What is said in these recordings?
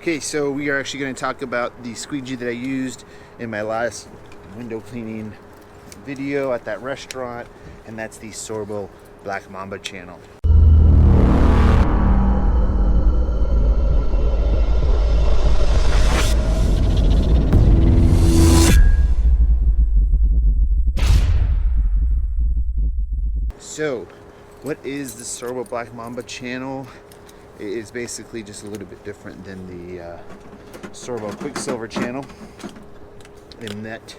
Okay, so we are actually going to talk about the squeegee that I used in my last window cleaning video at that restaurant, and that's the Sorbo Black Mamba channel. So, what is the Sorbo Black Mamba channel? It is basically just a little bit different than the Sorbo Quicksilver channel, in that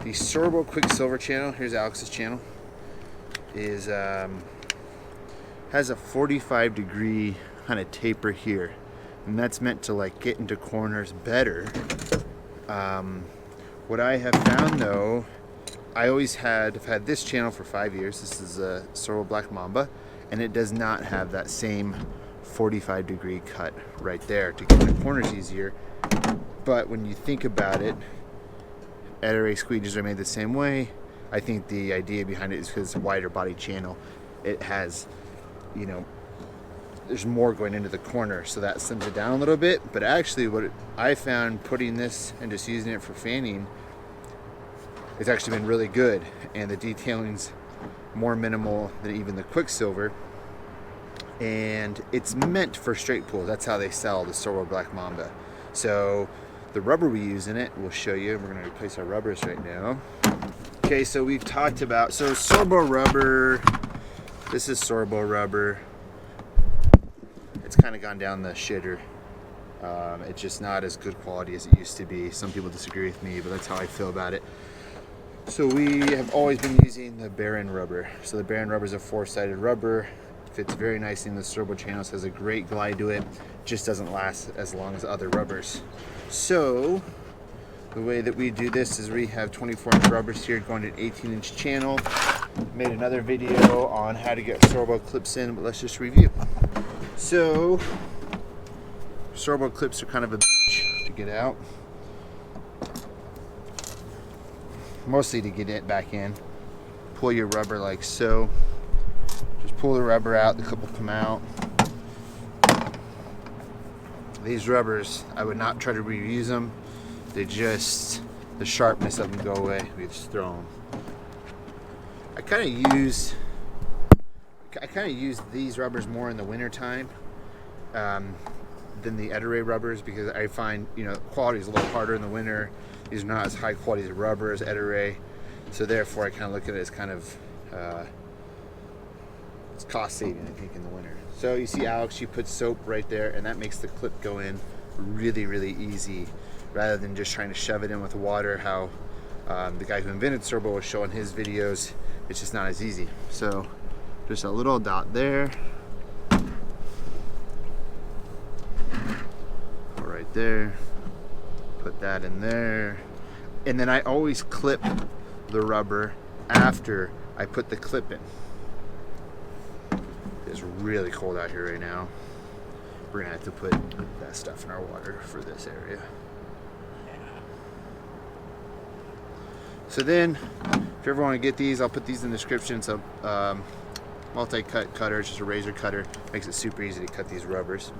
the Sorbo Quicksilver channel, here's Alex's channel, is has a 45-degree kind of taper here, and that's meant to like get into corners better. What I have found though, I've had this channel for 5 years. This is a Sorbo Black Mamba, and it does not have that same 45-degree cut right there to get the corners easier. But when you think about it, Ettore squeegees are made the same way. I think the idea behind it is because it's a wider body channel. It has, you know, there's more going into the corner, so that slims it down a little bit. But actually what I found putting this and just using it for fanning, it's actually been really good, and the detailing's more minimal than even the Quicksilver, and it's meant for straight pulls. That's how they sell the Sorbo Black Mamba. So the rubber we use in it, we'll show you. We're going to replace our rubbers right now. Okay, so we've talked about, so Sorbo rubber, this is Sorbo rubber. It's kind of gone down the shitter. It's just not as good quality as it used to be. Some people disagree with me, but that's how I feel about it. So we have always been using the Baron rubber. So the Baron rubber is a 4-sided rubber. Fits very nicely in the Sorbo channels, has a great glide to it, just doesn't last as long as other rubbers. So the way that we do this is we have 24-inch rubbers here going to an 18-inch channel. Made another video on how to get Sorbo clips in, but let's just review. So Sorbo clips are kind of a bitch to get out, mostly to get it back in. Pull your rubber like so. Just pull the rubber out, the clip will come out. These rubbers, I would not try to reuse them. They just, the sharpness of them go away. We just throw them. I kind of use these rubbers more in the winter time than the Ettore rubbers, because I find, you know, quality is a little harder in the winter. These are not as high quality as rubber as Ettore, so therefore I kind of look at it as kind of it's cost saving, I think, in the winter. So you see Alex, she puts soap right there, and that makes the clip go in really, really easy, rather than just trying to shove it in with water, how the guy who invented Sorbo was showing his videos. It's just not as easy. So just a little dot there, right there, put that in there, and then I always clip the rubber after I put the clip in. It's really cold out here right now. We're gonna have to put that stuff in our water for this area. So then, if you ever want to get these, I'll put these in the description. So multi-cut cutter, it's just a razor cutter, makes it super easy to cut these rubbers.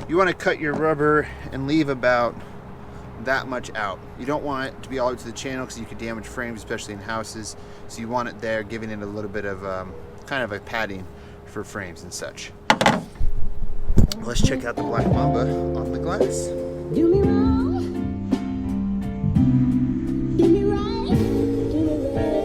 You want to cut your rubber and leave about that much out. You don't want it to be all the way to the channel, because you could damage frames, especially in houses. So you want it there, giving it a little bit of kind of a padding for frames and such. Let's check out the Black Mamba on the glass. Do me wrong, do me right, do me right.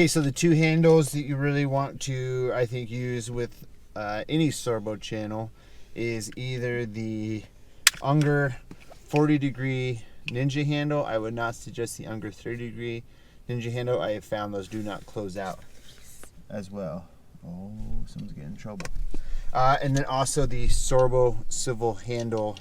Okay, so the two handles that you really want to, I think, use with any Sorbo channel is either the Unger 40-degree Ninja handle. I would not suggest the Unger 30-degree Ninja handle. I have found those do not close out as well. Oh, someone's getting in trouble. And then also the Sorbo swivel handle,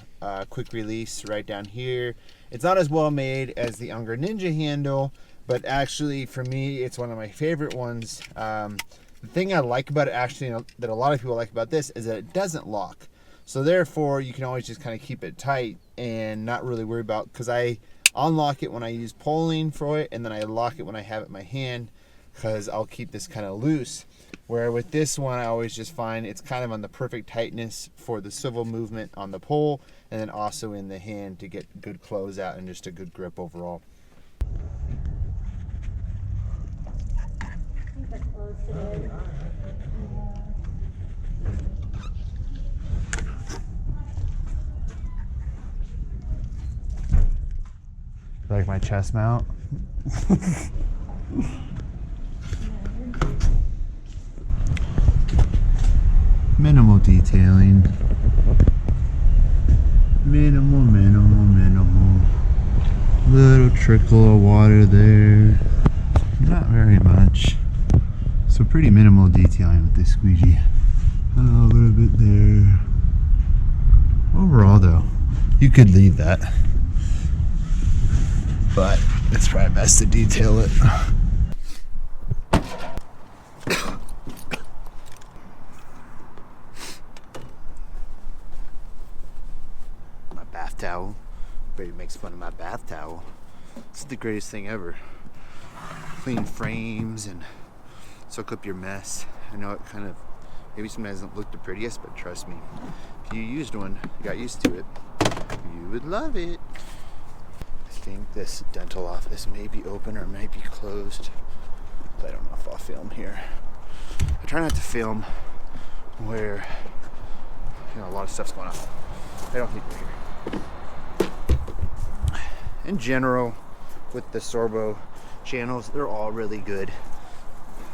quick release right down here. It's not as well made as the Unger Ninja handle, but actually for me, it's one of my favorite ones. The thing I like about it, actually, that a lot of people like about this, is that it doesn't lock. So therefore, you can always just kind of keep it tight and not really worry about, because I unlock it when I use pulling for it, and then I lock it when I have it in my hand, because I'll keep this kind of loose. Where with this one, I always just find it's kind of on the perfect tightness for the swivel movement on the pole, and then also in the hand to get good close out and just a good grip overall. Like my chest mount. Minimal detailing. Minimal. Little trickle of water there. Not very much. So pretty minimal detailing with this squeegee. A little bit there. Overall though, you could leave that, but it's probably best to detail it. My bath towel. Everybody makes fun of my bath towel. It's the greatest thing ever. Clean frames and soak up your mess. I know it kind of maybe sometimes doesn't look the prettiest, but trust me, if you used one, you got used to it, you would love it. I think this dental office may be open or may be closed. I don't know if I'll film here. I try not to film where a lot of stuff's going on. I don't think we're here. In general, with the Sorbo channels, they're all really good.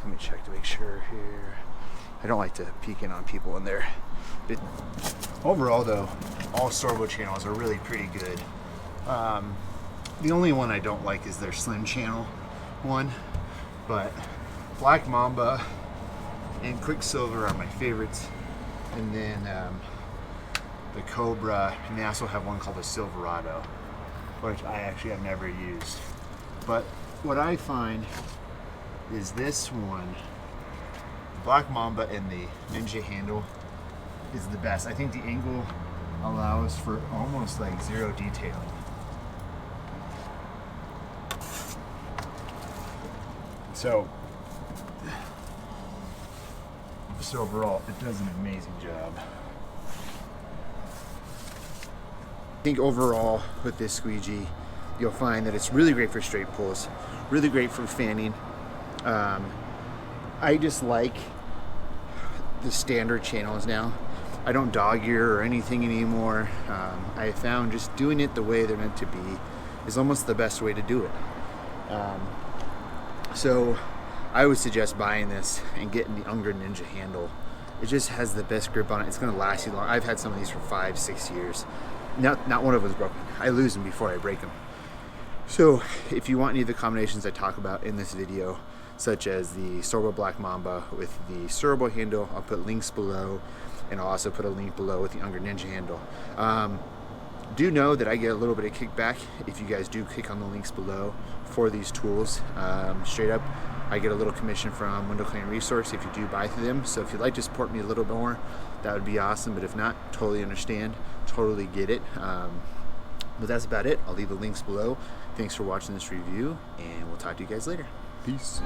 Let me check to make sure here. I don't like to peek in on people in there. But overall though, all Sorbo channels are really pretty good. The only one I don't like is their slim channel one, but Black Mamba and Quicksilver are my favorites. And then the Cobra, and they also have one called the Silverado, which I actually have never used. But what I find is this one, Black Mamba and the Ninja handle, is the best. I think the angle allows for almost like zero detailing. So overall, it does an amazing job. I think overall with this squeegee, you'll find that it's really great for straight pulls, really great for fanning. I just like the standard channels now. I don't dog ear or anything anymore. I found just doing it the way they're meant to be is almost the best way to do it. So I would suggest buying this and getting the Unger Ninja handle. It just has the best grip on it. It's going to last you long. I've had some of these for 5-6 years. Not one of them is broken. I lose them before I break them. So if you want any of the combinations I talk about in this video, such as the Sorbo Black Mamba with the Sorbo handle, I'll put links below, and I'll also put a link below with the Unger Ninja handle. Do know that I get a little bit of kickback if you guys do click on the links below for these tools. Straight up, I get a little commission from Window Cleaning Resource if you do buy through them. So if you'd like to support me a little more, that would be awesome. But if not, totally understand, totally get it. But that's about it. I'll leave the links below. Thanks for watching this review, and we'll talk to you guys later. Peace.